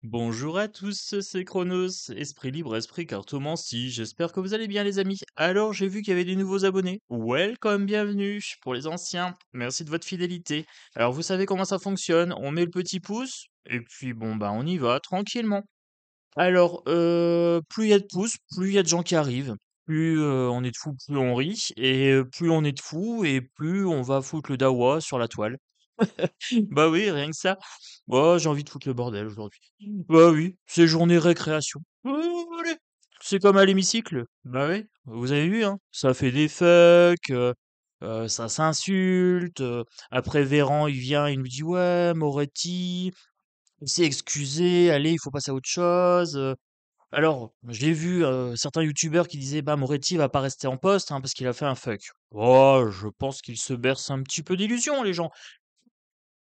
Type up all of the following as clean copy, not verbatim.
Bonjour à tous, c'est Chronos, esprit libre, esprit cartomancie. J'espère que vous allez bien, les amis. Alors, j'ai vu qu'il y avait des nouveaux abonnés. Welcome, bienvenue. Pour les anciens, merci de votre fidélité. Alors, vous savez comment ça fonctionne. On met le petit pouce, et puis bon, bah, on y va tranquillement. Alors, plus il y a de pouces, plus il y a de gens qui arrivent. Plus on est de fous, plus on rit. Et plus on est de fous, et plus on va foutre le dawa sur la toile. Bah oui, rien que ça. Bah, j'ai envie de foutre le bordel aujourd'hui. Bah oui, c'est journée récréation. Allez, c'est comme à l'hémicycle. Bah oui, vous avez vu, hein. Ça fait des fucks, ça s'insulte. Après Véran, il vient, il nous dit ouais, Moretti, il s'est excusé, allez, il faut passer à autre chose. Alors, j'ai vu certains youtubeurs qui disaient bah Moretti va pas rester en poste hein, parce qu'il a fait un fuck. Oh, je pense qu'ils se bercent un petit peu d'illusions, les gens.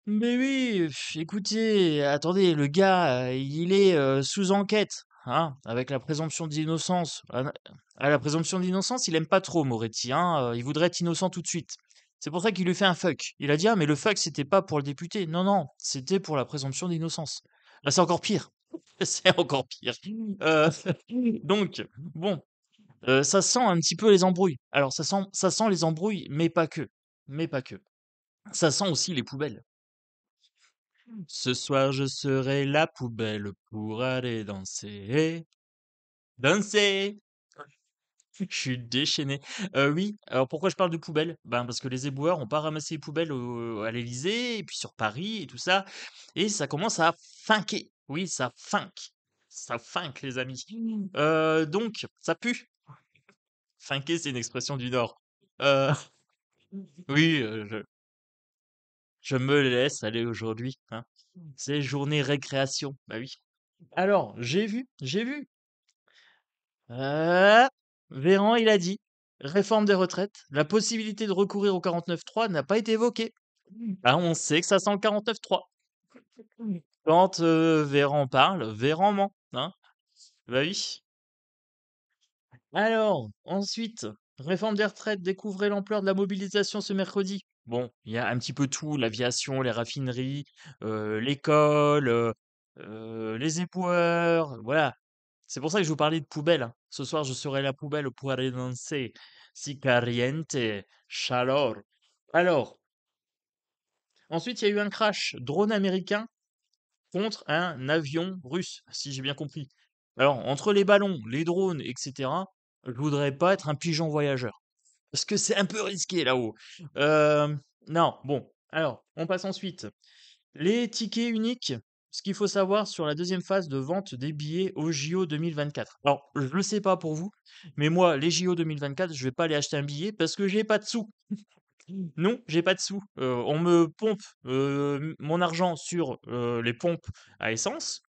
Mais oui, écoutez, attendez, le gars, il est sous enquête, hein, avec la présomption d'innocence. À la présomption d'innocence, il aime pas trop Moretti, hein, il voudrait être innocent tout de suite. C'est pour ça qu'il lui fait un fuck. Il a dit ah mais le fuck c'était pas pour le député, non non, c'était pour la présomption d'innocence. Là c'est encore pire, c'est encore pire. Euh, donc bon, ça sent un petit peu les embrouilles. Alors ça sent les embrouilles, mais pas que. Ça sent aussi les poubelles. Ce soir, je serai la poubelle pour aller danser. Danser! Je suis déchaîné. Oui, alors pourquoi je parle de poubelle? Ben, parce que les éboueurs ont pas ramassé les poubelles à l'Élysée, et puis sur Paris, et tout ça. Et ça commence à finquer. Oui, ça finque. Ça finque, les amis. Donc, ça pue. Finquer, c'est une expression du Nord. Euh, oui, je me laisse aller aujourd'hui, hein. C'est journée récréation. Bah oui. Alors, j'ai vu. Heu, Véran, il a dit: «Réforme des retraites, la possibilité de recourir au 49.3 n'a pas été évoquée». Bah, on sait que ça sent le 49.3. Quand, Véran parle, Véran ment, hein? Bah oui. Alors, ensuite, réforme des retraites, découvrez l'ampleur de la mobilisation ce mercredi. Bon, il y a un petit peu tout, l'aviation, les raffineries, l'école, les éboueurs, voilà. C'est pour ça que je vous parlais de poubelle, hein. Ce soir, je serai la poubelle pour aller danser. Si caliente, chaleur. Alors, ensuite, il y a eu un crash drone américain contre un avion russe, si j'ai bien compris. Alors, entre les ballons, les drones, etc., je voudrais pas être un pigeon voyageur. Parce que c'est un peu risqué là-haut. Non, bon. Alors, on passe ensuite. Les tickets uniques, ce qu'il faut savoir sur la deuxième phase de vente des billets aux JO 2024. Alors, je ne sais pas pour vous, mais moi, les JO 2024, je vais pas aller acheter un billet parce que j'ai pas de sous. Non, j'ai pas de sous. On me pompe mon argent sur les pompes à essence.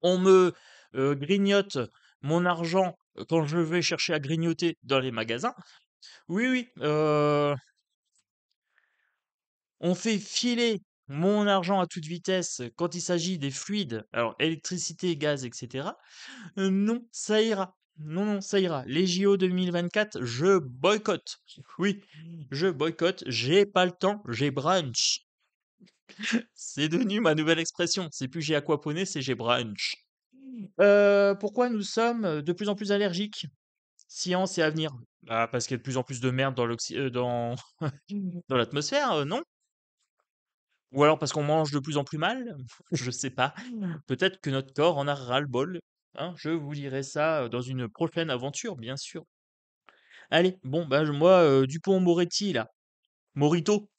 On me grignote mon argent quand je vais chercher à grignoter dans les magasins. Oui, oui, on fait filer mon argent à toute vitesse quand il s'agit des fluides, alors électricité, gaz, etc. Non, ça ira. Non, non, ça ira. Les JO 2024, je boycotte. Oui, je boycotte. J'ai pas le temps, j'ai brunch. C'est devenu ma nouvelle expression. C'est plus j'ai aquaponé, c'est j'ai brunch. Pourquoi nous sommes de plus en plus allergiques? Science et avenir. Bah, parce qu'il y a de plus en plus de merde dans l'atmosphère, non? Ou alors parce qu'on mange de plus en plus mal? Je sais pas. Peut-être que notre corps en a ras-le-bol, hein? Je vous dirai ça, dans une prochaine aventure, bien sûr. Allez, bon, bah, moi, Dupond-Moretti là, Morito,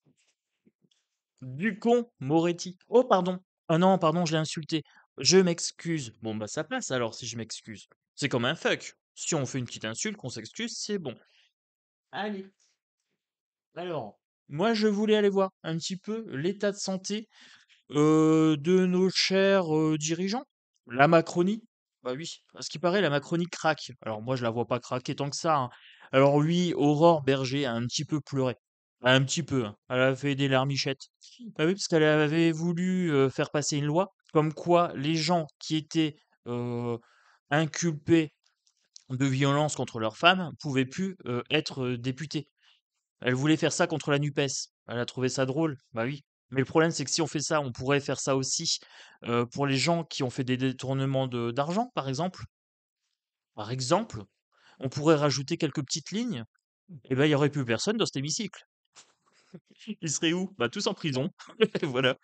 Ducon-Moretti. Oh pardon! Ah non, pardon, je l'ai insulté. Je m'excuse. Bon, bah, ça passe alors si je m'excuse. C'est comme un fuck. Si on fait une petite insulte, qu'on s'excuse, c'est bon. Allez. Alors, moi, je voulais aller voir un petit peu l'état de santé de nos chers, dirigeants. La Macronie. Bah oui, à ce qui paraît, la Macronie craque. Alors moi, je la vois pas craquer tant que ça, hein. Alors oui, Aurore Berger a un petit peu pleuré. Un petit peu, hein. Elle a fait des larmichettes. Bah oui, parce qu'elle avait voulu, faire passer une loi comme quoi les gens qui étaient, heu, inculpés de violence contre leurs femmes pouvaient plus, être, députés. Elle voulait faire ça contre la NUPES. Elle a trouvé ça drôle. Bah oui. Mais le problème, c'est que si on fait ça, on pourrait faire ça aussi pour les gens qui ont fait des détournements d'argent, par exemple. Par exemple, on pourrait rajouter quelques petites lignes, et ben il y aurait plus personne dans cet hémicycle. Ils seraient où? Bah tous en prison. Voilà.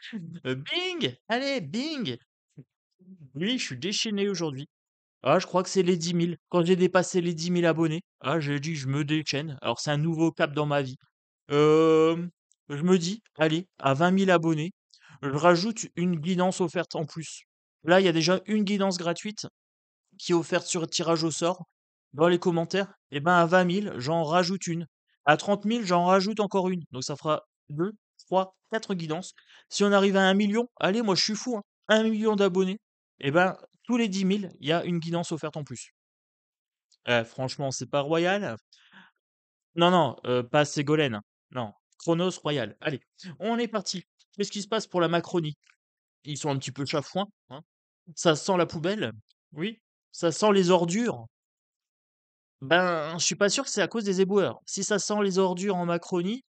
Bing! Allez, bing! Oui, je suis déchaîné aujourd'hui. Ah, je crois que c'est les 10 000. Quand j'ai dépassé les 10 000 abonnés, ah, j'ai dit je me déchaîne. Alors c'est un nouveau cap dans ma vie. Euh, je me dis, allez, à 20 000 abonnés, je rajoute une guidance offerte en plus. Là, il y a déjà une guidance gratuite qui est offerte sur tirage au sort. Dans les commentaires, et ben à 20 000, j'en rajoute une. À 30 000, j'en rajoute encore une. Donc ça fera 2, 3, 4 guidances. Si on arrive à 1 million, allez, moi je suis fou, hein. 1 million d'abonnés, et ben tous les 10 000, il y a une guidance offerte en plus. Franchement, c'est pas royal. Non, non, pas Ségolène. Non, Chronos Royal. Allez, on est parti. Qu'est-ce qui se passe pour la Macronie? Ils sont un petit peu chafouins, hein. Ça sent la poubelle. Oui. Ça sent les ordures. Ben, je suis pas sûr que c'est à cause des éboueurs. Si ça sent les ordures en Macronie,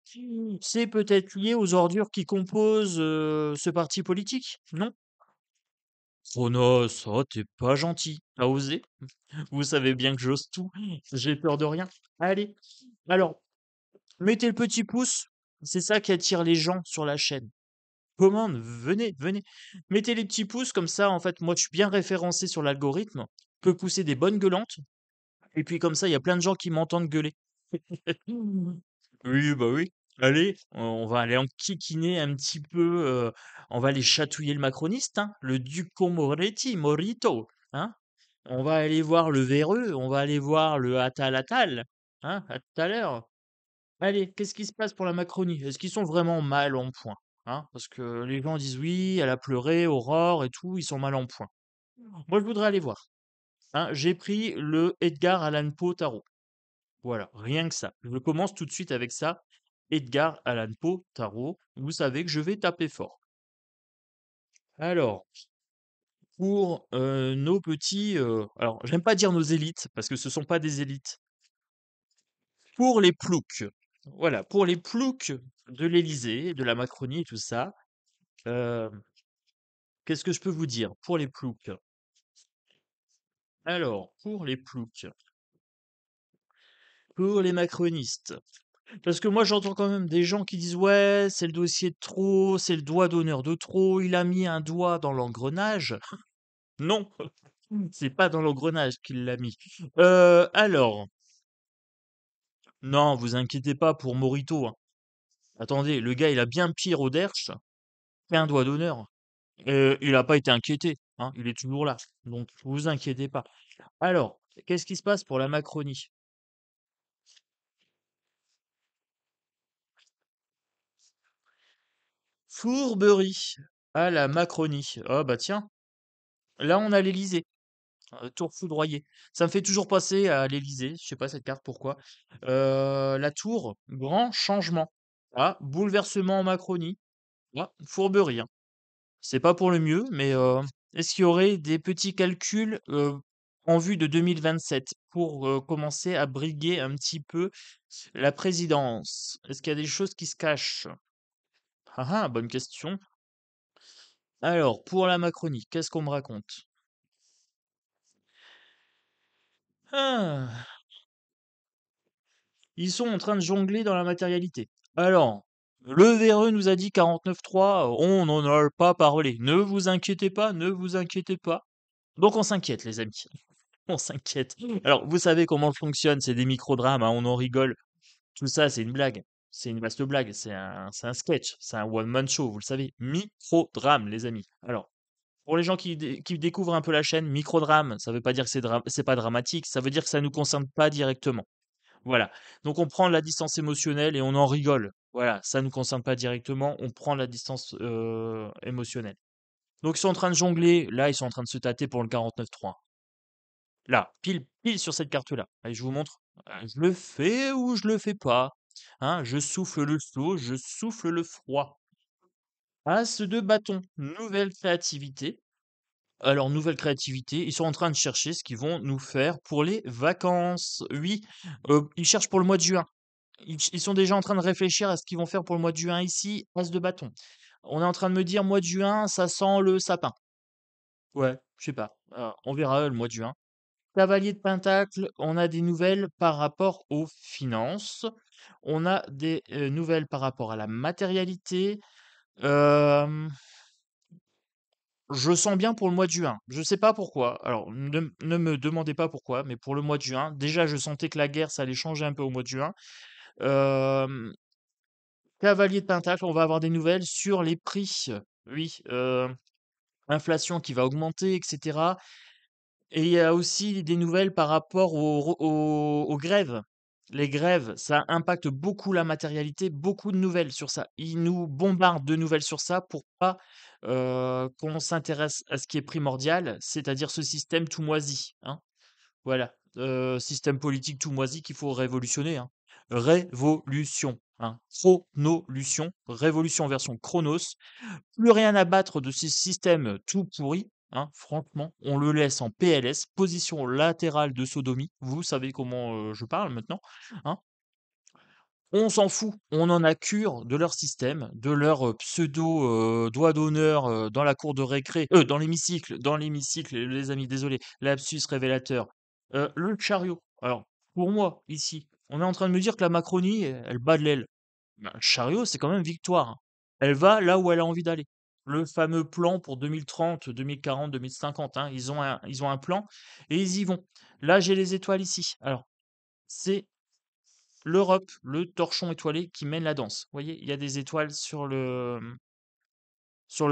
c'est peut-être lié aux ordures qui composent ce parti politique, non? Chronos, oh, t'es pas gentil. T'as osé? Vous savez bien que j'ose tout. J'ai peur de rien. Allez. Alors, mettez le petit pouce. C'est ça qui attire les gens sur la chaîne. Commande, venez, venez. Mettez les petits pouces, comme ça, en fait, moi, je suis bien référencé sur l'algorithme. Je peux pousser des bonnes gueulantes. Et puis, comme ça, il y a plein de gens qui m'entendent gueuler. Oui, bah oui. Allez, on va aller enquiquiner un petit peu. On va aller chatouiller le macroniste, hein, le Ducon Moretti, Morito. Hein. On va aller voir le véreux, on va aller voir le Atal Atal. Hein, à tout à l'heure. Allez, qu'est-ce qui se passe pour la Macronie? Est-ce qu'ils sont vraiment mal en point? Hein, parce que les gens disent oui, elle a pleuré, Aurore et tout, ils sont mal en point. Moi, je voudrais aller voir. Hein, j'ai pris le Edgar Allan Poe Tarot. Voilà, rien que ça. Je commence tout de suite avec ça. Edgar Allan Poe Tarot. Vous savez que je vais taper fort. Alors, pour nos petits, alors j'aime pas dire nos élites parce que ce sont pas des élites. Pour les ploucs, voilà, pour les ploucs de l'Élysée, de la Macronie et tout ça. euh, Qu'est-ce que je peux vous dire pour les ploucs? Alors, pour les ploucs, pour les macronistes. Parce que moi, j'entends quand même des gens qui disent ouais, c'est le dossier de trop, c'est le doigt d'honneur de trop, il a mis un doigt dans l'engrenage. Non, c'est pas dans l'engrenage qu'il l'a mis. Alors, non, vous inquiétez pas pour Morito, hein. Attendez, le gars, il a bien pire au derche qu'un doigt d'honneur. Il n'a pas été inquiété, hein, il est toujours là. Donc, vous inquiétez pas. Alors, qu'est-ce qui se passe pour la Macronie? Fourberie à la Macronie. Ah bah tiens, là on a l'Élysée. Tour foudroyée. Ça me fait toujours penser à l'Élysée, je sais pas cette carte pourquoi. La tour, grand changement. Ah, bouleversement en Macronie. Ah, fourberie, hein. C'est pas pour le mieux, mais est-ce qu'il y aurait des petits calculs en vue de 2027 pour commencer à briguer un petit peu la présidence? Est-ce qu'il y a des choses qui se cachent? Ah ah, bonne question. Alors, pour la Macronie, qu'est-ce qu'on me raconte? Ah, ils sont en train de jongler dans la matérialité. Alors, le véreux nous a dit 49.3, on n'en a pas parlé. Ne vous inquiétez pas, ne vous inquiétez pas. Donc on s'inquiète, les amis. On s'inquiète. Alors, vous savez comment fonctionne, c'est des micro-drames, hein, on en rigole. Tout ça, c'est une blague. C'est une vaste blague. C'est un sketch. C'est un one-man show, vous le savez. Micro-drame, les amis. Alors, pour les gens qui découvrent un peu la chaîne, micro-drame, ça veut pas dire que c'est pas dramatique, ça veut dire que ça nous concerne pas directement. Voilà. Donc on prend la distance émotionnelle et on en rigole. Voilà, ça nous concerne pas directement, on prend la distance émotionnelle. Donc ils sont en train de jongler, là ils sont en train de se tâter pour le 49.3. Là, pile, pile sur cette carte-là. Allez, je vous montre. Je le fais ou je le fais pas. Hein, je souffle le chaud, je souffle le froid. As de bâton, nouvelle créativité. Alors, nouvelle créativité, ils sont en train de chercher ce qu'ils vont nous faire pour les vacances. Oui, ils cherchent pour le mois de juin. Ils sont déjà en train de réfléchir à ce qu'ils vont faire pour le mois de juin ici, as de bâton. On est en train de me dire mois de juin, ça sent le sapin. Ouais, je sais pas. On verra le mois de juin. Cavalier de Pentacle, on a des nouvelles par rapport aux finances. On a des nouvelles par rapport à la matérialité. Euh, je sens bien pour le mois de juin. Je sais pas pourquoi. Alors, ne me demandez pas pourquoi, mais pour le mois de juin, déjà, je sentais que la guerre, ça allait changer un peu au mois de juin. Euh, Cavalier de Pentacle, on va avoir des nouvelles sur les prix. Oui, inflation qui va augmenter, etc. Et il y a aussi des nouvelles par rapport aux grèves. Les grèves, ça impacte beaucoup la matérialité, beaucoup de nouvelles sur ça. Ils nous bombardent de nouvelles sur ça pour pas qu'on s'intéresse à ce qui est primordial, c'est-à-dire ce système tout moisi, hein. Voilà, système politique tout moisi qu'il faut révolutionner, hein. Révolution, hein. Chronolution, révolution version Chronos. Plus rien à battre de ce système tout pourri, hein, franchement. On le laisse en PLS, position latérale de sodomie. Vous savez comment je parle maintenant, hein. On s'en fout, on en a cure de leur système, de leur pseudo doigt d'honneur dans la cour de récré, dans l'hémicycle, les amis, désolé, lapsus révélateur. Le chariot. Alors, pour moi, ici, on est en train de me dire que la Macronie, elle bat de l'aile. Ben, chariot, c'est quand même victoire, hein. Elle va là où elle a envie d'aller. Le fameux plan pour 2030, 2040, 2050, hein, ils ont un plan et ils y vont. Là, j'ai les étoiles ici. Alors, c'est l'Europe, le torchon étoilé qui mène la danse. Vous voyez, il y a des étoiles sur le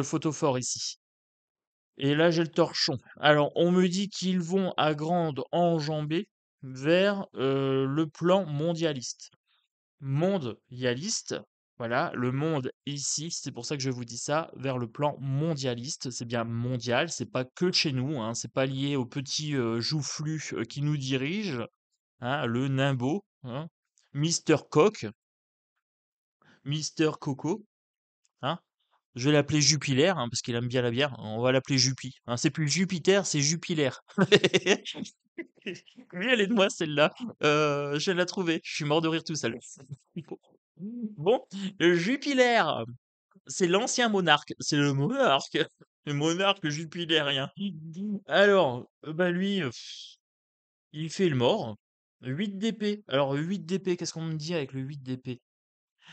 photophore ici. Et là, j'ai le torchon. Alors, on me dit qu'ils vont à grande enjambée vers le plan mondialiste. Mondialiste, voilà, le monde ici, c'est pour ça que je vous dis ça, vers le plan mondialiste, c'est bien mondial, c'est pas que chez nous, hein, c'est pas lié au petit joufflu qui nous dirige, hein, le nimbo, hein, Mister Coq, Mister Coco, hein. Je vais l'appeler Jupiler, hein, parce qu'il aime bien la bière. On va l'appeler Jupi, hein. C'est plus Jupiter, c'est Jupiler. Oui, elle est de moi celle-là. Je viens de la trouver. Je suis mort de rire tout seul. Bon, le Jupiler, c'est l'ancien monarque. C'est le monarque. Le monarque jupilérien. Alors, bah lui, il fait le mort. 8 d'épée. Alors, 8 d'épée, qu'est-ce qu'on me dit avec le 8 d'épée?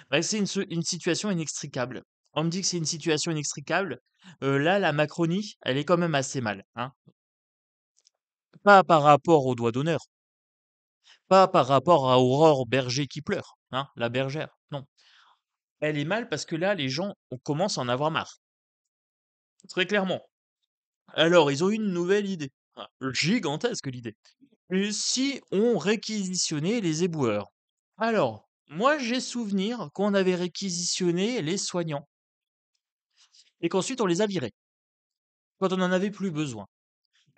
Bah, c'est une situation inextricable. On me dit que c'est une situation inextricable. Là, la Macronie, elle est quand même assez mal, hein. Pas par rapport au doigt d'honneur, pas par rapport à Aurore Berger qui pleure, hein, la bergère. Non. Elle est mal parce que là, les gens on commence à en avoir marre. Très clairement. Alors, ils ont eu une nouvelle idée. Ah, gigantesque l'idée. Et si on réquisitionnait les éboueurs? Alors, moi, j'ai souvenir qu'on avait réquisitionné les soignants et qu'ensuite on les a virés quand on n'en avait plus besoin.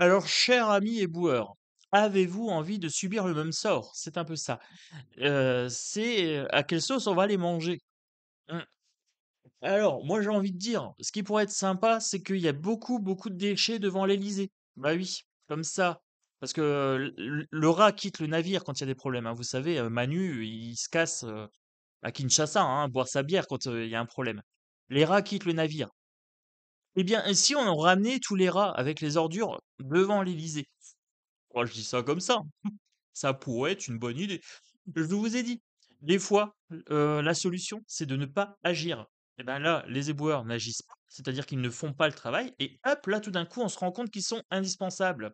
Alors, cher ami éboueur, avez-vous envie de subir le même sort? C'est un peu ça. C'est à quelle sauce on va les manger? Mmh. Alors, moi, j'ai envie de dire, ce qui pourrait être sympa, c'est qu'il y a beaucoup, beaucoup de déchets devant l'Élysée. Bah oui, comme ça. Parce que le rat quitte le navire quand il y a des problèmes, hein. Vous savez, Manu, il se casse à Kinshasa, hein, boire sa bière quand il y a un problème. Les rats quittent le navire. Eh bien, et si on ramenait tous les rats avec les ordures devant l'Élysée? Moi, je dis ça comme ça, hein. Ça pourrait être une bonne idée. Je vous ai dit, des fois, la solution, c'est de ne pas agir. Et ben là, les éboueurs n'agissent pas, c'est-à-dire qu'ils ne font pas le travail, et hop, là, tout d'un coup, on se rend compte qu'ils sont indispensables.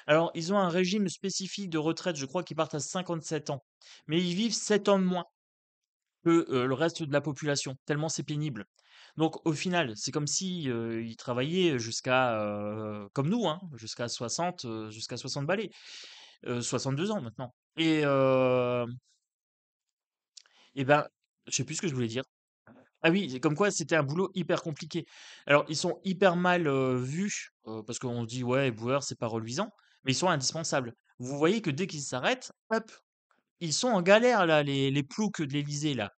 Alors, ils ont un régime spécifique de retraite, je crois qu'ils partent à 57 ans, mais ils vivent 7 ans de moins que le reste de la population, tellement c'est pénible. Donc, au final, c'est comme si ils travaillaient jusqu'à, comme nous, hein, jusqu'à 60 balais, 62 ans maintenant. Et ben, je sais plus ce que je voulais dire. Ah oui, c'est comme quoi c'était un boulot hyper compliqué. Alors, ils sont hyper mal vus, parce qu'on se dit, ouais, éboueur, c'est pas reluisant, mais ils sont indispensables. Vous voyez que dès qu'ils s'arrêtent, hop, ils sont en galère, là, les ploucs de l'Élysée, là.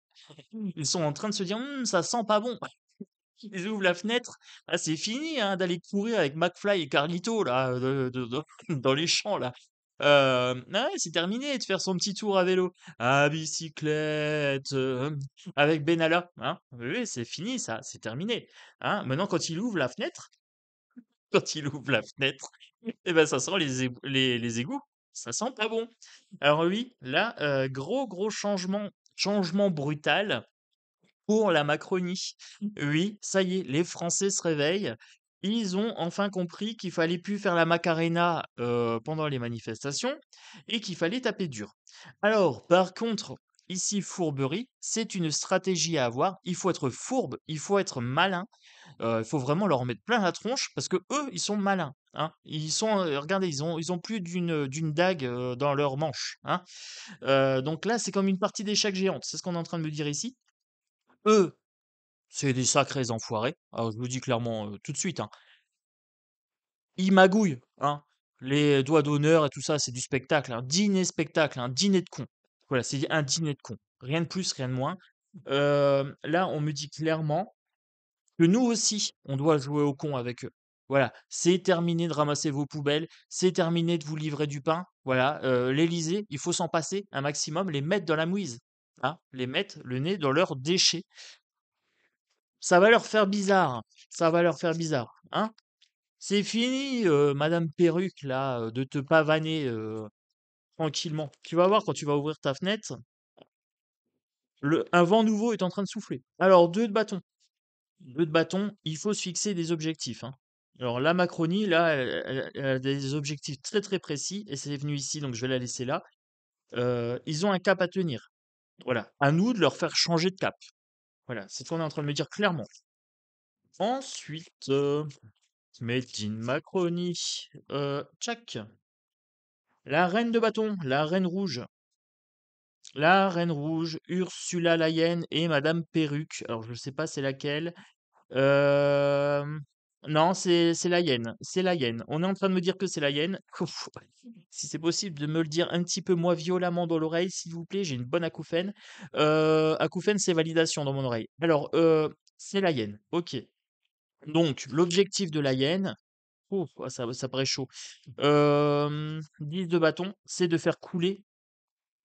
Ils sont en train de se dire, ça sent pas bon. Ils ouvrent la fenêtre. Ah, c'est fini, hein, d'aller courir avec McFly et Carlito, là, dans les champs, là. Ah ouais, c'est terminé de faire son petit tour à vélo. À bicyclette, avec Benalla, hein. Oui, oui, c'est fini ça, c'est terminé, hein. Maintenant quand il ouvre la fenêtre quand il ouvre la fenêtre, et ben ça sent les égouts. Ça sent pas bon. Alors oui, là, gros changement brutal pour la Macronie. Oui, ça y est, les Français se réveillent. Ils ont enfin compris qu'il fallait plus faire la Macarena, pendant les manifestations et qu'il fallait taper dur. Alors, par contre, ici, fourberie, c'est une stratégie à avoir. Il faut être fourbe, il faut être malin. Il faut vraiment leur mettre plein la tronche parce que eux, ils sont malins, hein. Ils sont, regardez, ils ont plus d'une dague, dans leur manche, hein. Donc là, c'est comme une partie d'échecs géante. C'est ce qu'on est en train de me dire ici. Eux, c'est des sacrés enfoirés. Alors je vous le dis clairement, tout de suite, hein. Ils magouillent, hein. Les doigts d'honneur et tout ça, c'est du spectacle, un dîner spectacle, un dîner de cons. Voilà, c'est un dîner de cons. Rien de plus, rien de moins. Là, on me dit clairement que nous aussi, on doit jouer au con avec eux. Voilà, c'est terminé de ramasser vos poubelles, c'est terminé de vous livrer du pain. Voilà, l'Élysée, il faut s'en passer un maximum, les mettre dans la mouise, hein, les mettre le nez dans leurs déchets. Ça va leur faire bizarre, hein, ça va leur faire bizarre, hein. C'est fini, Madame Perruque, là, de te pavaner tranquillement. Tu vas voir quand tu vas ouvrir ta fenêtre, un vent nouveau est en train de souffler. Alors, deux de bâton. Deux de bâton, il faut se fixer des objectifs, hein. Alors la Macronie, là, elle a des objectifs très très précis, et c'est venu ici, donc je vais la laisser là. Ils ont un cap à tenir. Voilà. À nous de leur faire changer de cap. Voilà, c'est ce qu'on est en train de me dire clairement. Ensuite, Made in Macronie. Tchac. La reine de bâton, la reine rouge. La reine rouge, Ursula Leyen et Madame Perruque. Alors je sais pas c'est laquelle. Hem, non, c'est la hyène, c'est la hyène. On est en train de me dire que c'est la hyène. Ouf, si c'est possible de me le dire un petit peu moins violemment dans l'oreille, s'il vous plaît, j'ai une bonne acouphène. Acouphène, c'est validation dans mon oreille. Alors, c'est la hyène, OK. Donc l'objectif de la hyène, ouf, ah ça paraît chaud. 10 de bâton, c'est de faire couler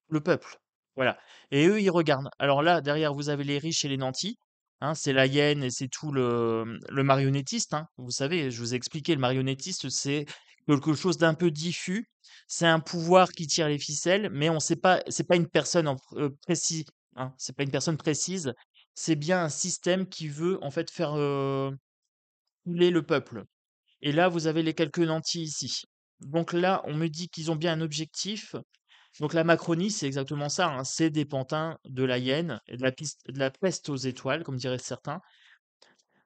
le peuple. Voilà. Et eux, ils regardent. Alors là, derrière, vous avez les riches et les nantis. Hein, c'est la hyène et c'est tout le marionnettiste. Hein. Vous savez, je vous ai expliqué, le marionnettiste, c'est quelque chose d'un peu diffus. C'est un pouvoir qui tire les ficelles, mais on sait pas, c'est pas une personne précise. Hein, c'est pas une personne précise. C'est bien un système qui veut en fait faire couler le peuple. Et là, vous avez les quelques nantis ici. Donc là, on me dit qu'ils ont bien un objectif. Donc la Macronie, c'est exactement ça, hein, c'est des pantins, de la hyène et de la peste aux étoiles, comme diraient certains.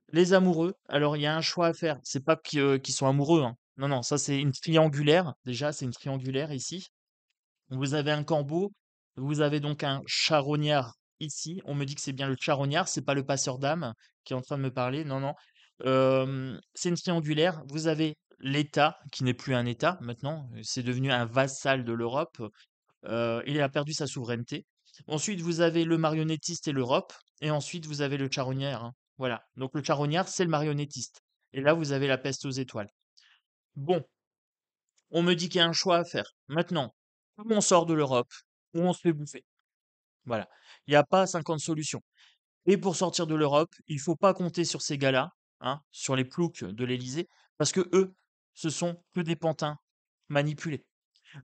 Les amoureux, alors il y a un choix à faire. C'est pas qu'ils sont amoureux, hein. Non, non, ça c'est une triangulaire. Déjà, c'est une triangulaire ici. Vous avez un corbeau, vous avez donc un charognard ici. On me dit que c'est bien le charognard, c'est pas le passeur d'âme qui est en train de me parler. Non, non. C'est une triangulaire. Vous avez l'État, qui n'est plus un État maintenant, c'est devenu un vassal de l'Europe. Il a perdu sa souveraineté. Ensuite, vous avez le marionnettiste et l'Europe. Et ensuite, vous avez le charognard, hein. Voilà. Donc le charognard, c'est le marionnettiste. Et là, vous avez la peste aux étoiles. Bon, on me dit qu'il y a un choix à faire. Maintenant, ou on sort de l'Europe, ou on se fait bouffer. Voilà. Il n'y a pas 50 solutions. Et pour sortir de l'Europe, il faut pas compter sur ces gars-là, hein, sur les ploucs de l'Élysée, parce que eux, ce sont que des pantins manipulés.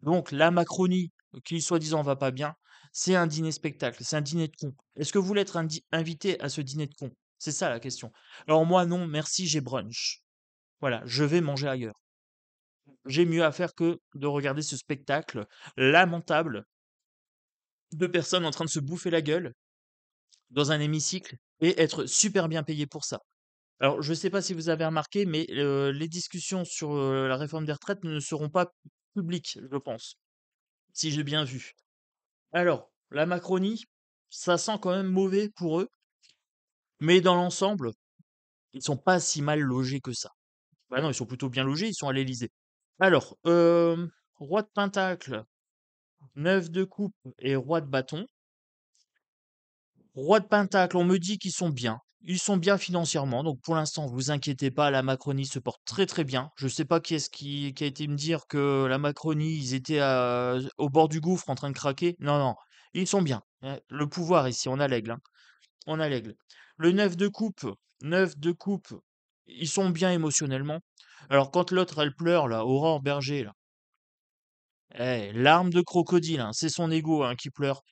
Donc la Macronie, qui soi-disant va pas bien, c'est un dîner spectacle, c'est un dîner de cons. Est-ce que vous voulez être invité à ce dîner de cons? C'est ça la question. Alors moi non, merci, j'ai brunch. Voilà, je vais manger ailleurs. J'ai mieux à faire que de regarder ce spectacle lamentable de personnes en train de se bouffer la gueule dans un hémicycle et être super bien payé pour ça. Alors, je ne sais pas si vous avez remarqué, mais les discussions sur la réforme des retraites ne seront pas publiques, je pense, si j'ai bien vu. Alors, la Macronie, ça sent quand même mauvais pour eux, mais dans l'ensemble, ils sont pas si mal logés que ça. Bah non, ils sont plutôt bien logés, ils sont à l'Élysée. Alors, roi de pentacle, neuf de coupe et roi de bâton. Roi de Pentacle, on me dit qu'ils sont bien. Ils sont bien financièrement, donc pour l'instant, vous inquiétez pas, la Macronie se porte très très bien. Je sais pas qui est-ce qui a été me dire que la Macronie, ils étaient au bord du gouffre en train de craquer. Non, non, ils sont bien. Le pouvoir ici, on a l'aigle, hein. On a l'aigle. Le neuf de coupe, ils sont bien émotionnellement. Alors quand l'autre, elle pleure, là, Aurore Berger, là, larmes de crocodile, hein, c'est son ego hein, qui pleure.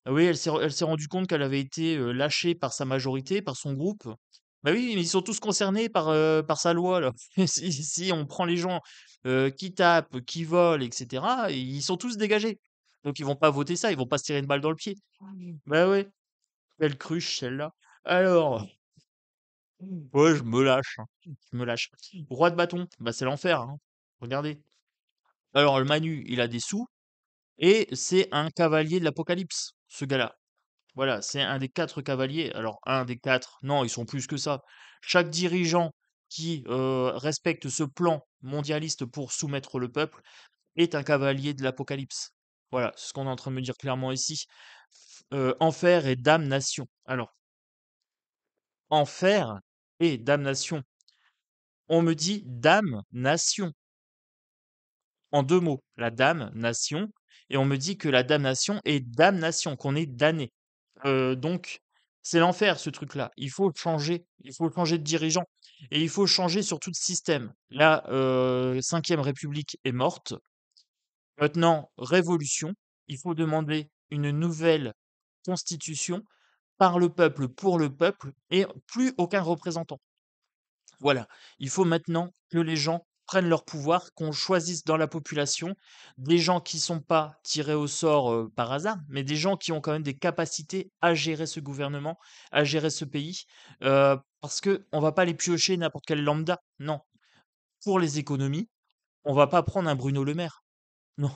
Ah oui, elle s'est rendue compte qu'elle avait été, lâchée par sa majorité, par son groupe. Bah oui, mais ils sont tous concernés par sa loi là. Si on prend les gens, qui tapent, qui volent et cetera, ils sont tous dégagés. Donc ils vont pas voter ça, ils vont pas se tirer une balle dans le pied. Bah ouais, belle cruche celle-là. Alors, ouais, je me lâche, hein, je me lâche. Roi de bâton, bah c'est l'enfer, hein. Regardez. Alors le Manu, il a des sous et c'est un cavalier de l'Apocalypse, ce gars-là. Voilà, c'est un des 4 cavaliers. Alors, un des 4, non, ils sont plus que ça. Chaque dirigeant qui respecte ce plan mondialiste pour soumettre le peuple est un cavalier de l'Apocalypse. Voilà, c'est ce qu'on est en train de me dire clairement ici. Enfer et damnation. Alors, enfer et damnation. On me dit damnation en 2 mots. La damnation et on me dit que la damnation est damnation, qu'on est damné. Donc c'est l'enfer ce truc-là. Il faut changer de dirigeant et il faut changer surtout de système. La, 5e République est morte. Maintenant, révolution, il faut demander une nouvelle constitution par le peuple, pour le peuple et plus aucun représentant. Voilà, il faut maintenant que les gens prennent leur pouvoir, qu'on choisisse dans la population des gens qui sont pas tirés au sort par hasard, mais des gens qui ont quand même des capacités à gérer ce gouvernement, à gérer ce pays, parce que on va pas les piocher n'importe quel lambda. Non, pour les économies, on va pas prendre un Bruno Le Maire. Non,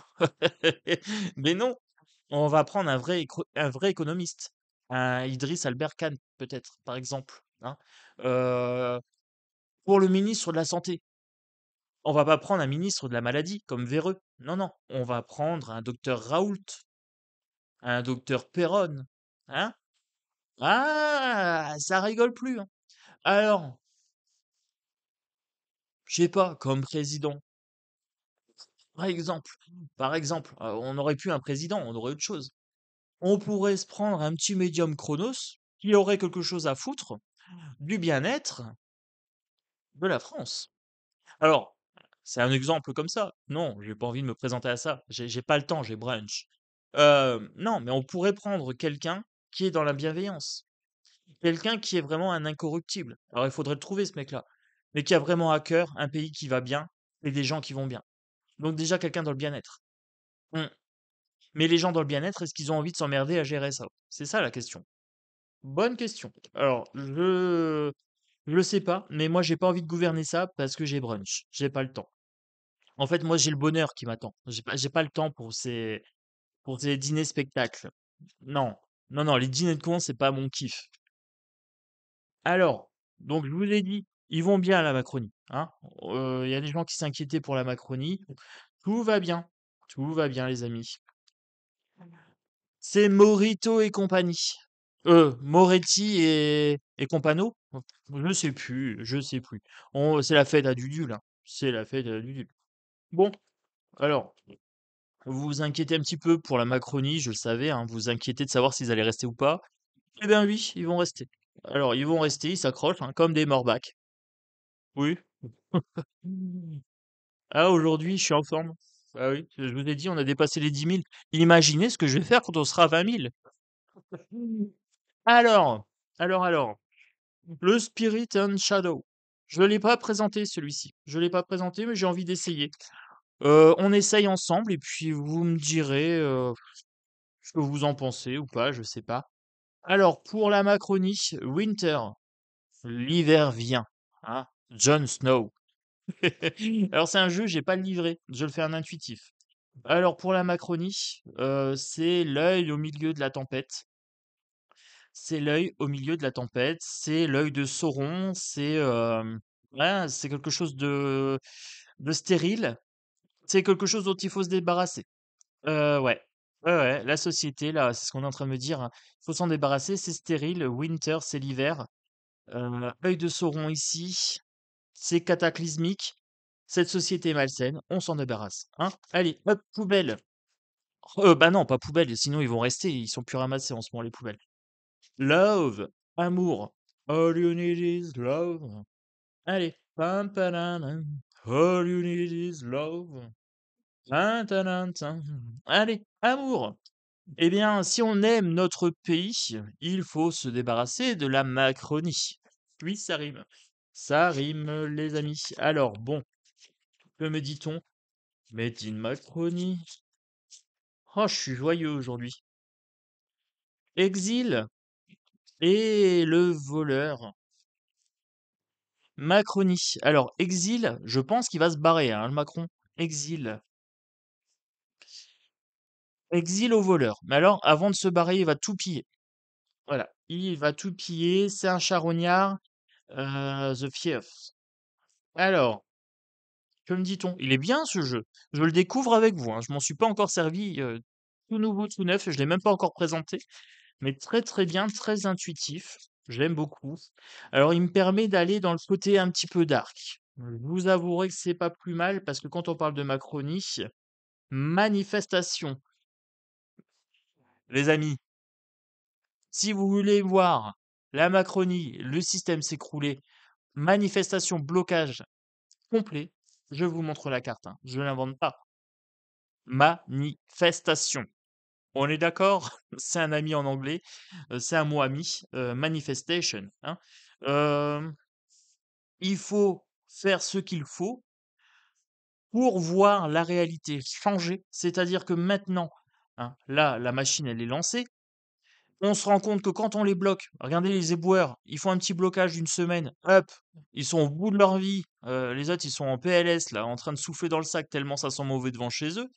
mais non, on va prendre un vrai économiste, un Idriss Albert Khan peut-être, par exemple, hein. Euh, pour le ministre de la santé. On va pas prendre un ministre de la maladie comme Véreux. Non, non. On va prendre un docteur Raoult, un docteur Perron. Hein? Ah, ça rigole plus, hein. Alors, je sais pas, comme président. Par exemple, on aurait pu un président, on aurait autre chose. On pourrait se prendre un petit médium Chronos qui aurait quelque chose à foutre du bien-être de la France. Alors, c'est un exemple comme ça. Non, j'ai pas envie de me présenter à ça. J'ai pas le temps, j'ai brunch. Non, mais on pourrait prendre quelqu'un qui est dans la bienveillance. Quelqu'un qui est vraiment un incorruptible. Alors, il faudrait le trouver, ce mec-là. Mais qui a vraiment à cœur un pays qui va bien et des gens qui vont bien. Donc, déjà, quelqu'un dans le bien-être. Hmm. Mais les gens dans le bien-être, est-ce qu'ils ont envie de s'emmerder à gérer ça? C'est ça la question. Bonne question. Alors, je le sais pas, mais moi, j'ai pas envie de gouverner ça parce que j'ai brunch. J'ai pas le temps. En fait, moi, j'ai le bonheur qui m'attend. J'ai pas le temps pour ces dîners spectacles. Non, non, non, les dîners de cons, c'est pas mon kiff. Alors, donc, je vous ai dit, ils vont bien à la Macronie, hein. Il y a des gens qui s'inquiétaient pour la Macronie. Tout va bien. Tout va bien, les amis. C'est Morito et compagnie. Moretti et compagno? Je sais plus, je sais plus. C'est la fête à Dudule, là. C'est la fête à Dudule. Bon, alors, vous vous inquiétez un petit peu pour la Macronie, je le savais, hein, vous vous inquiétez de savoir s'ils allaient rester ou pas. Eh bien oui, ils vont rester. Alors, ils vont rester, ils s'accrochent, hein, comme des morbacs. Oui. Ah, aujourd'hui, je suis en forme. Ah oui, je vous ai dit, on a dépassé les 10 000. Imaginez ce que je vais faire quand on sera à 20 000. Alors, alors, le Spirit and Shadow. Je ne l'ai pas présenté celui-ci. Je ne l'ai pas présenté, mais j'ai envie d'essayer. On essaye ensemble et puis vous me direz ce que vous en pensez ou pas, je sais pas. Alors, pour la Macronie, Winter, l'hiver vient. Hein, Jon Snow. Alors, c'est un jeu, j'ai pas le livret, je le fais en intuitif. Alors, pour la Macronie, c'est l'œil au milieu de la tempête. C'est l'œil au milieu de la tempête, c'est l'œil de Sauron, ouais, c'est quelque chose de stérile, c'est quelque chose dont il faut se débarrasser. Ouais. Ouais, ouais, la société, là, c'est ce qu'on est en train de me dire, hein. Il faut s'en débarrasser, c'est stérile. Winter, c'est l'hiver. Œil de Sauron ici, c'est cataclysmique. Cette société est malsaine, on s'en débarrasse, hein. Allez, hop, poubelle. Bah non, pas poubelle, sinon ils vont rester, ils sont plus ramassés en ce moment, les poubelles. Love, amour. All you need is love. Allez. Pam, padam, all you need is love. Tin, tadam, tin. Allez, amour. Eh bien, si on aime notre pays, il faut se débarrasser de la Macronie. Oui, ça rime. Ça rime, les amis. Alors, bon, que me dit-on? Made in Macronie. Oh, je suis joyeux aujourd'hui. Exil et le voleur. Macronie. Alors, exil, je pense qu'il va se barrer, hein, le Macron. Exil. Exil au voleur. Mais alors, avant de se barrer, il va tout piller. Voilà. Il va tout piller. C'est un charognard. The Fierce. Alors, que me dit-on? Il est bien ce jeu. Je le découvre avec vous, hein. Je m'en suis pas encore servi. Tout nouveau, tout neuf. Je l'ai même pas encore présenté. Mais très très bien, très intuitif. J'aime beaucoup. Alors, il me permet d'aller dans le côté un petit peu dark. Vous avouerez que c'est pas plus mal parce que quand on parle de Macronie, manifestation. Les amis, si vous voulez voir la Macronie, le système s'écrouler, manifestation, blocage complet, je vous montre la carte, hein. Je ne l'invente pas. Manifestation. On est d'accord? C'est un ami en anglais, c'est un mot ami, manifestation, hein. Hem, il faut faire ce qu'il faut pour voir la réalité changer. C'est-à-dire que maintenant, hein, là, la machine, elle est lancée. On se rend compte que quand on les bloque, regardez les éboueurs, ils font un petit blocage d'une semaine, hop, ils sont au bout de leur vie. Les autres, ils sont en PLS, là, en train de souffler dans le sac tellement ça sent mauvais devant chez eux.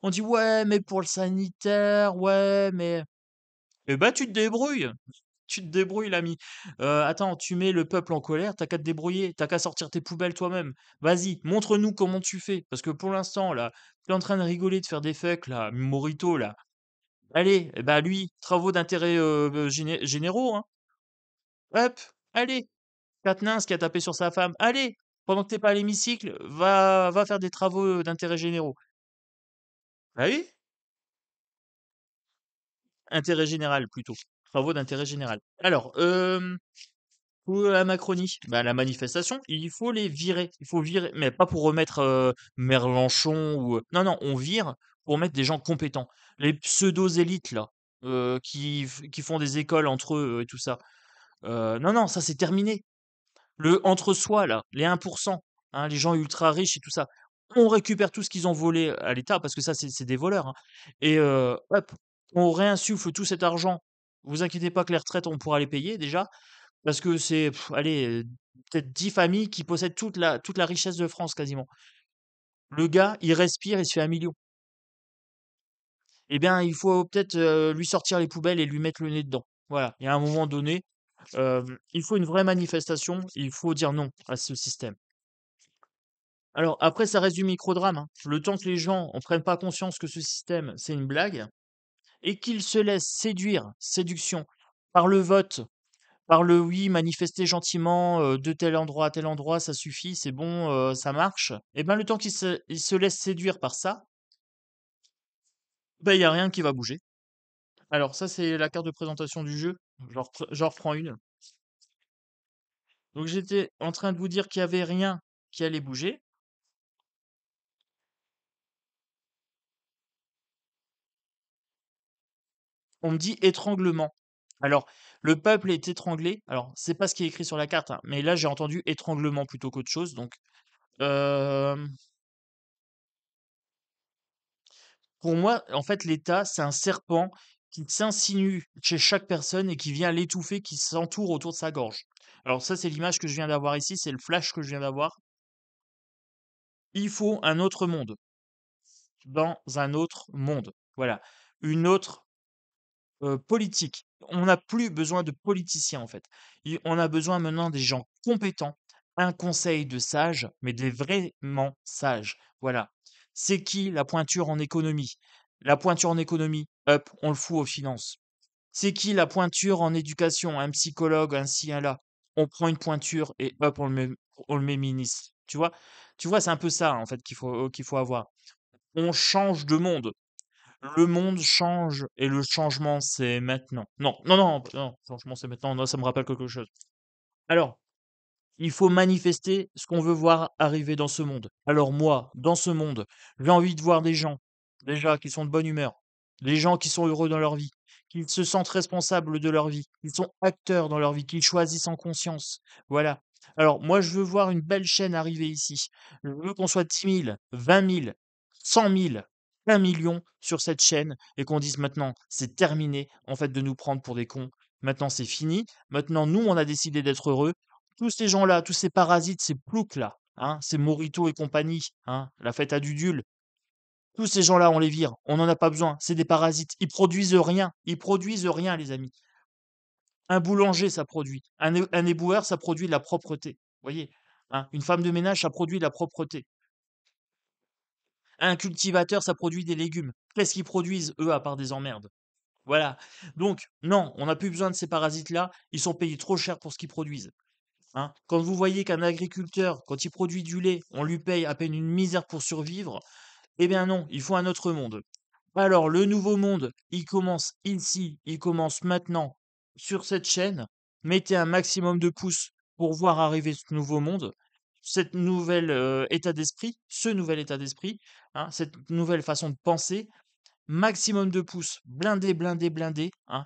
On dit: «Ouais, mais pour le sanitaire, ouais, mais» eh bah, tu te débrouilles l'ami. Attends, tu mets le peuple en colère, tu qu'à te débrouiller, tu qu'à sortir tes poubelles toi-même. Vas-y, montre-nous comment tu fais, parce que pour l'instant là, tu es en train de rigoler, de faire des fucks là, Morito là. Allez, eh bah, lui, travaux d'intérêt, généraux, hein. Hop, allez, Quatennens qui a tapé sur sa femme, allez, pendant que tu pas à l'hémicycle, va faire des travaux, d'intérêt généraux. Bah oui, intérêt général plutôt, travaux d'intérêt général. Alors, pour la Macronie, bah, la manifestation, il faut les virer. Il faut virer, mais pas pour remettre Merlenchon ou. Non, non, on vire pour mettre des gens compétents. Les pseudo-élites, là, qui font des écoles entre eux et tout ça. Non, non, ça c'est terminé. Le entre-soi, là, les 1%, hein, les gens ultra riches et tout ça. On récupère tout ce qu'ils ont volé à l'État, parce que ça, c'est des voleurs, hein. Et hop, on réinsuffle tout cet argent. Vous inquiétez pas que les retraites, on pourra les payer déjà. Parce que c'est, allez, peut-être 10 familles qui possèdent toute la richesse de France quasiment. Le gars, il respire, il se fait 1 million. Eh bien, il faut peut-être lui sortir les poubelles et lui mettre le nez dedans. Voilà. Il y a un moment donné, il faut une vraie manifestation. Il faut dire non à ce système. Alors, après, ça reste du microdrame, hein. Le temps que les gens en prennent pas conscience que ce système, c'est une blague et qu'ils se laissent séduire, séduction, par le vote. Par le oui, manifester gentiment, de tel endroit à tel endroit, ça suffit, c'est bon, ça marche. Et ben, le temps qu'il se laisse séduire par ça, ben il y a rien qui va bouger. Alors ça, c'est la carte de présentation du jeu. J'en reprends une. Donc j'étais en train de vous dire qu'il y avait rien qui allait bouger. On me dit étranglement. Alors, le peuple est étranglé. Alors, c'est pas ce qui est écrit sur la carte, hein, mais là, j'ai entendu étranglement plutôt qu'autre chose. Donc, hem, pour moi, en fait, l'État, c'est un serpent qui s'insinue chez chaque personne et qui vient l'étouffer, qui s'entoure autour de sa gorge. Alors ça, c'est l'image que je viens d'avoir ici, c'est le flash que je viens d'avoir. Il faut un autre monde, dans un autre monde. Voilà. Une autre politique. On n'a plus besoin de politiciens, en fait. On a besoin maintenant des gens compétents, un conseil de sages, mais des vraiment sages. Voilà. C'est qui la pointure en économie? La pointure en économie, hop, on le fout aux finances. C'est qui la pointure en éducation? Un psychologue, un ci, un là. On prend une pointure et hop, on le met ministre. Tu vois? Tu vois, c'est un peu ça, en fait, qu'il faut avoir. On change de monde. Le monde change et le changement, c'est maintenant. Non, non, non, non, changement, c'est maintenant. Non, ça me rappelle quelque chose. Alors, il faut manifester ce qu'on veut voir arriver dans ce monde. Alors moi, dans ce monde, j'ai envie de voir des gens, déjà, qui sont de bonne humeur, des gens qui sont heureux dans leur vie, qui se sentent responsables de leur vie, qui sont acteurs dans leur vie, qui choisissent en conscience. Voilà. Alors moi, je veux voir une belle chaîne arriver ici. Je veux qu'on soit 10 000, 20 000, 100 000, 1 million sur cette chaîne et qu'on dise maintenant, c'est terminé, en fait, de nous prendre pour des cons. Maintenant, c'est fini. Maintenant, nous, on a décidé d'être heureux. Tous ces gens-là, tous ces parasites, ces ploucs-là, hein, ces Morito et compagnie, hein, la fête à Dudule, tous ces gens-là, on les vire. On n'en a pas besoin. C'est des parasites. Ils produisent rien. Ils produisent rien, les amis. Un boulanger, ça produit. Un éboueur, ça produit de la propreté. Vous voyez, hein, une femme de ménage, ça produit de la propreté. Un cultivateur, ça produit des légumes. Qu'est-ce qu'ils produisent, eux, à part des emmerdes? Voilà. Donc, non, on n'a plus besoin de ces parasites-là. Ils sont payés trop cher pour ce qu'ils produisent. Hein. Quand vous voyez qu'un agriculteur, quand il produit du lait, on lui paye à peine une misère pour survivre, eh bien non, il faut un autre monde. Alors, le nouveau monde, il commence ici, il commence maintenant sur cette chaîne. Mettez un maximum de pouces pour voir arriver ce nouveau monde, cette nouvelle état d'esprit, ce nouvel état d'esprit, hein, cette nouvelle façon de penser. Maximum de pouces, blindé, blindé, blindé. Hein.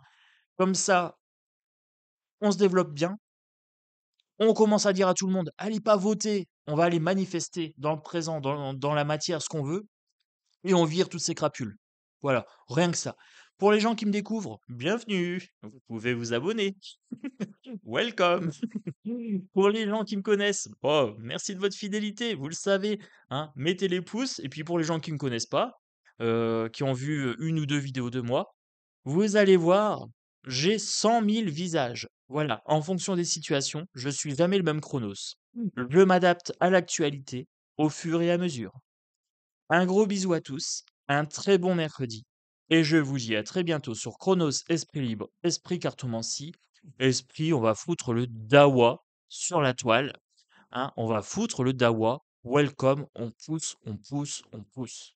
Comme ça, on se développe bien. On commence à dire à tout le monde: «Allez pas voter, on va aller manifester dans le présent, dans la matière, ce qu'on veut et on vire toutes ces crapules». Voilà, rien que ça. Pour les gens qui me découvrent, bienvenue, vous pouvez vous abonner. Welcome. Pour les gens qui me connaissent, oh, merci de votre fidélité, vous le savez, hein. Mettez les pouces et puis pour les gens qui me connaissent pas, qui ont vu, 1 ou 2 vidéos de moi, vous allez voir, j'ai 100 000 visages. Voilà, en fonction des situations, je suis jamais le même Chronos. Je m'adapte à l'actualité au fur et à mesure. Un gros bisou à tous, un très bon mercredi, et je vous dis à très bientôt sur Chronos Esprit Libre, Esprit Cartomancie. Esprit, on va foutre le dawa sur la toile, hein, on va foutre le dawa. Welcome, on pousse, on pousse, on pousse.